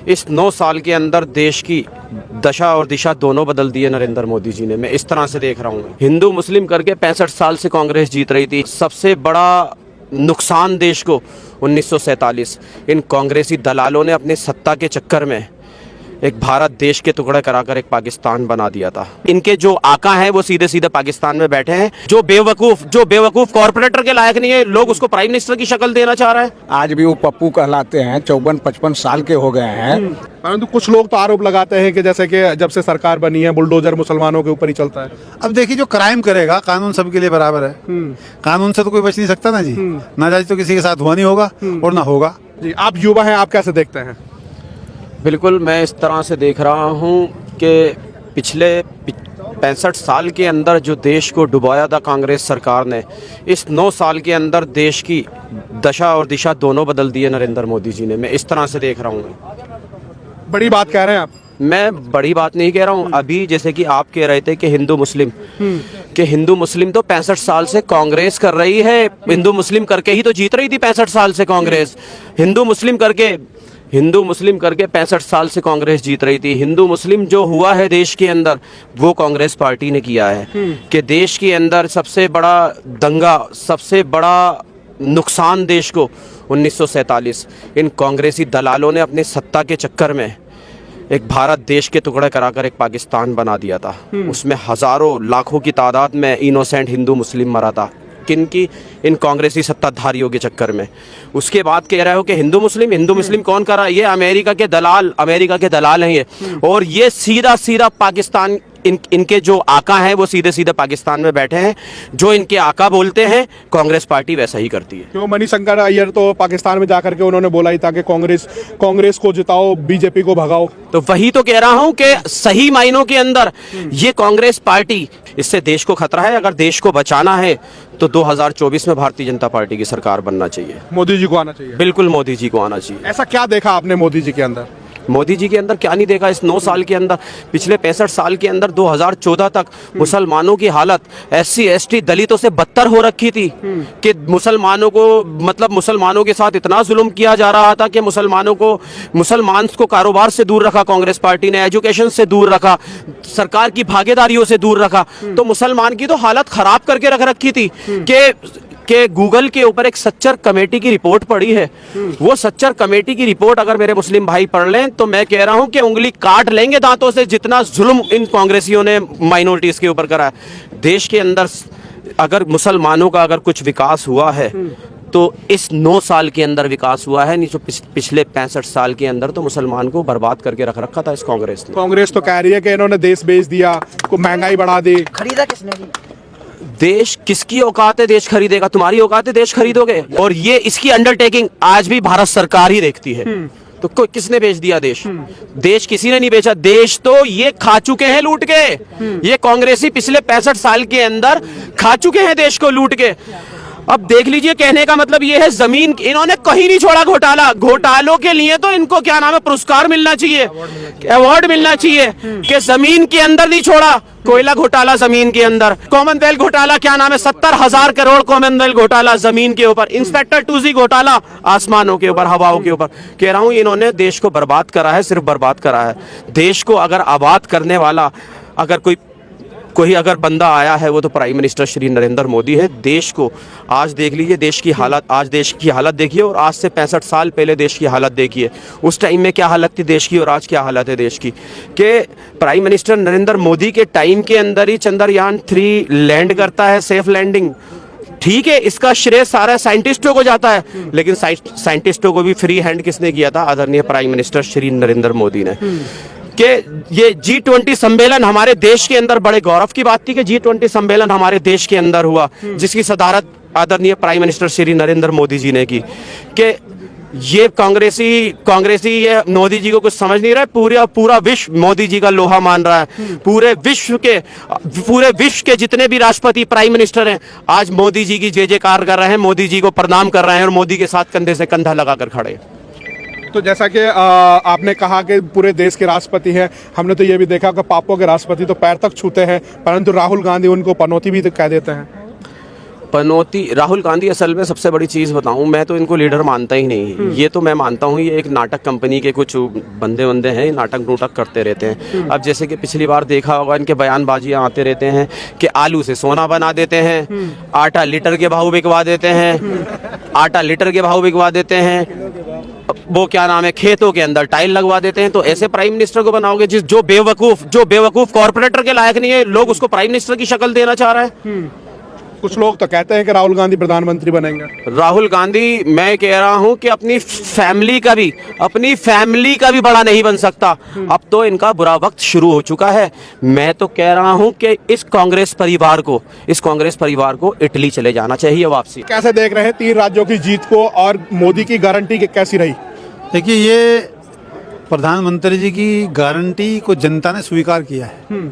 इस 9 साल के अंदर देश की दशा और दिशा दोनों बदल दिए नरेंद्र मोदी जी ने। मैं इस तरह से देख रहा हूँ। हिंदू मुस्लिम करके 65 साल से कांग्रेस जीत रही थी। सबसे बड़ा नुकसान देश को 1947 इन कांग्रेसी दलालों ने अपने सत्ता के चक्कर में एक भारत देश के टुकड़े कराकर एक पाकिस्तान बना दिया था। इनके जो आका हैं वो सीधे सीधे पाकिस्तान में बैठे हैं। जो बेवकूफ कॉर्पोरेटर के लायक नहीं है, लोग उसको प्राइम मिनिस्टर की शक्ल देना चाह रहे हैं। आज भी वो पप्पू कहलाते हैं, 54-55 साल के हो गए हैं। परंतु कुछ लोग तो आरोप लगाते हैं कि जैसे कि जब से सरकार बनी है बुलडोजर मुसलमानों के ऊपर ही चलता है। अब देखिए, जो क्राइम करेगा, कानून सबके लिए बराबर है। कानून से तो कोई बच नहीं सकता ना जी। नाजायज तो किसी के साथ हुआ नहीं होगा और ना होगा जी। आप युवा हैं, आप कैसे देखते हैं? बिल्कुल, मैं इस तरह से देख रहा हूँ कि पिछले 65 साल के अंदर जो देश को डुबाया था कांग्रेस सरकार ने, इस 9 साल के अंदर देश की दशा और दिशा दोनों बदल दिए नरेंद्र मोदी जी ने। मैं इस तरह से देख रहा हूँ। बड़ी बात कह रहे हैं आप? मैं बड़ी बात नहीं कह रहा हूँ। अभी जैसे कि आप कह रहे थे कि हिंदू मुस्लिम तो 65 साल से कांग्रेस कर रही है। हिंदू मुस्लिम करके ही तो जीत रही थी 65 साल से कांग्रेस। हिंदू मुस्लिम करके 65 साल से कांग्रेस जीत रही थी। हिंदू मुस्लिम जो हुआ है देश के अंदर, वो कांग्रेस पार्टी ने किया है कि देश के अंदर सबसे बड़ा दंगा, सबसे बड़ा नुकसान देश को 1947 इन कांग्रेसी दलालों ने अपने सत्ता के चक्कर में एक भारत देश के टुकड़े कराकर एक पाकिस्तान बना दिया था। उसमें हजारों लाखों की तादाद में इनोसेंट हिंदू मुस्लिम मरा था। किनकी? इन कांग्रेसी सत्ताधारियों के चक्कर में। उसके बाद कह रहे हो कि हिंदू मुस्लिम कौन करा? ये अमेरिका के दलाल हैं ये। और ये सीधा पाकिस्तान, इनके जो आका हैं वो सीधे सीधे पाकिस्तान में बैठे हैं। जो इनके आका बोलते हैं कांग्रेस पार्टी वैसा ही करती है। क्यों? मणिशंकर अय्यर तो पाकिस्तान में जाकर के उन्होंने बोला ही था कि कांग्रेस को जिताओ, बीजेपी को भगाओ। तो वही तो कह रहा हूं कि सही मायनों के अंदर ये कांग्रेस पार्टी, इससे देश को खतरा है। अगर देश को बचाना है तो 2024 में भारतीय जनता पार्टी की सरकार बनना चाहिए। मोदी जी को आना चाहिए। बिल्कुल, मोदी जी को आना चाहिए। ऐसा क्या देखा आपने मोदी जी के अंदर? मोदी जी के अंदर क्या नहीं देखा इस 9 साल के अंदर? पिछले 65 साल के अंदर 2014 तक मुसलमानों की हालत SC ST दलितों से बदतर हो रखी थी कि मुसलमानों के साथ इतना जुल्म किया जा रहा था कि मुसलमान को कारोबार से दूर रखा कांग्रेस पार्टी ने, एजुकेशन से दूर रखा, सरकार की भागीदारियों से दूर रखा। तो मुसलमान की तो हालत खराब करके रख रखी थी कि गूगल के ऊपर एक सच्चर कमेटी की रिपोर्ट पड़ी है। वो सच्चर कमेटी की रिपोर्ट अगर मेरे मुस्लिम भाई पढ़ लें तो मैं कह रहा हूं कि उंगली काट लेंगे दांतों से, जितना जुल्म इन कांग्रेसियों ने माइनॉरिटीज के ऊपर करा है। देश के अंदर अगर मुसलमानों का अगर कुछ विकास हुआ है तो इस 9 साल के अंदर विकास हुआ है, नहीं तो पिछले 65 साल के अंदर तो मुसलमान को बर्बाद करके रख रखा था इस कांग्रेस ने। कांग्रेस तो कह रही है कि इन्होंने देश बेच दिया, को महंगाई बढ़ा दी। खरीदा किसने? देश किसकी औकात है देश खरीदेगा? तुम्हारी औकात है देश खरीदोगे? और ये इसकी अंडरटेकिंग आज भी भारत सरकार ही देखती है। तो किसने बेच दिया देश? देश किसी ने नहीं बेचा। देश तो ये खा चुके हैं लूट के। ये कांग्रेसी पिछले 65 साल के अंदर खा चुके हैं देश को लूट के। अब देख लीजिए, कहने का मतलब ये है, जमीन इन्होंने कहीं नहीं छोड़ा घोटालों के लिए तो इनको क्या नाम है, पुरस्कार मिलना चाहिए, अवार्ड मिलना चाहिए कि जमीन के अंदर नहीं छोड़ा। कोयला घोटाला जमीन के अंदर, कॉमनवेल्थ घोटाला क्या नाम है, 70,000 करोड़ कॉमनवेल्थ घोटाला जमीन के ऊपर, इंस्पेक्टर 2G घोटाला आसमानों के ऊपर, हवाओं के ऊपर। कह रहा हूं इन्होंने देश को बर्बाद करा है, सिर्फ बर्बाद करा है। देश को अगर आबाद करने वाला अगर कोई अगर बंदा आया है वो तो प्राइम मिनिस्टर श्री नरेंद्र मोदी है। देश को आज देख लीजिए, देश की हालत, आज देश की हालत देखिए और आज से 65 साल पहले देश की हालत देखिए। उस टाइम में क्या हालत थी देश की और आज क्या हालत है देश की। कि प्राइम मिनिस्टर नरेंद्र मोदी के टाइम के अंदर ही चंद्रयान 3 लैंड करता है, सेफ लैंडिंग। ठीक है, इसका श्रेय सारा साइंटिस्टों को जाता है, लेकिन साइंटिस्टों को भी फ्री हैंड किसने किया था? आदरणीय प्राइम मिनिस्टर श्री नरेंद्र मोदी ने। कि ये G20 सम्मेलन हमारे देश के अंदर बड़े गौरव की बात थी कि G20 सम्मेलन हमारे देश के अंदर हुआ, जिसकी सदारत आदरणीय प्राइम मिनिस्टर श्री नरेंद्र मोदी जी ने की। कि ये कांग्रेसी ये मोदी जी को कुछ समझ नहीं रहा। पूरा विश्व मोदी जी का लोहा मान रहा है। पूरे विश्व के जितने भी राष्ट्रपति, प्राइम मिनिस्टर हैं, आज मोदी जी की जय जयकार कर रहे हैं, मोदी जी को प्रणाम कर रहे हैं और मोदी के साथ कंधे से कंधा लगाकर खड़े हैं। तो जैसा कि आपने कहा कि पूरे देश के राष्ट्रपति हैं, हमने तो ये भी देखा कि पापों के राष्ट्रपति तो पैर तक छूते हैं, परंतु राहुल गांधी उनको पनौती भी कह देते हैं। पनौती राहुल गांधी असल में सबसे बड़ी चीज़ बताऊं, मैं तो इनको लीडर मानता ही नहीं। ये तो मैं मानता हूं ये एक नाटक कंपनी के कुछ बंदे हैं, नाटक नूटक करते रहते हैं। अब जैसे कि पिछली बार देखा होगा, इनके बयानबाजियां आते रहते हैं कि आलू से सोना बना देते हैं, आटा लीटर के भाव बिकवा देते हैं, आटा लीटर के भाव बिकवा देते हैं, वो क्या नाम है, खेतों के अंदर टाइल लगवा देते हैं। तो ऐसे प्राइम मिनिस्टर को बनाओगे जो बेवकूफ कॉर्पोरेटर के लायक नहीं है, लोग उसको प्राइम मिनिस्टर की शक्ल देना चाह रहा है। कुछ लोग तो कहते हैं कि राहुल गांधी प्रधानमंत्री बनेंगे। राहुल गांधी, मैं कह रहा हूं कि अपनी फैमिली का भी बड़ा नहीं बन सकता। अब तो इनका बुरा वक्त शुरू हो चुका है। मैं तो कह रहा हूं कि इस कांग्रेस परिवार को इटली चले जाना चाहिए वापसी। कैसे देख रहे हैं 3 राज्यों की जीत को और मोदी की गारंटी कैसी रही? देखिए, ये प्रधानमंत्री जी की गारंटी को जनता ने स्वीकार किया है।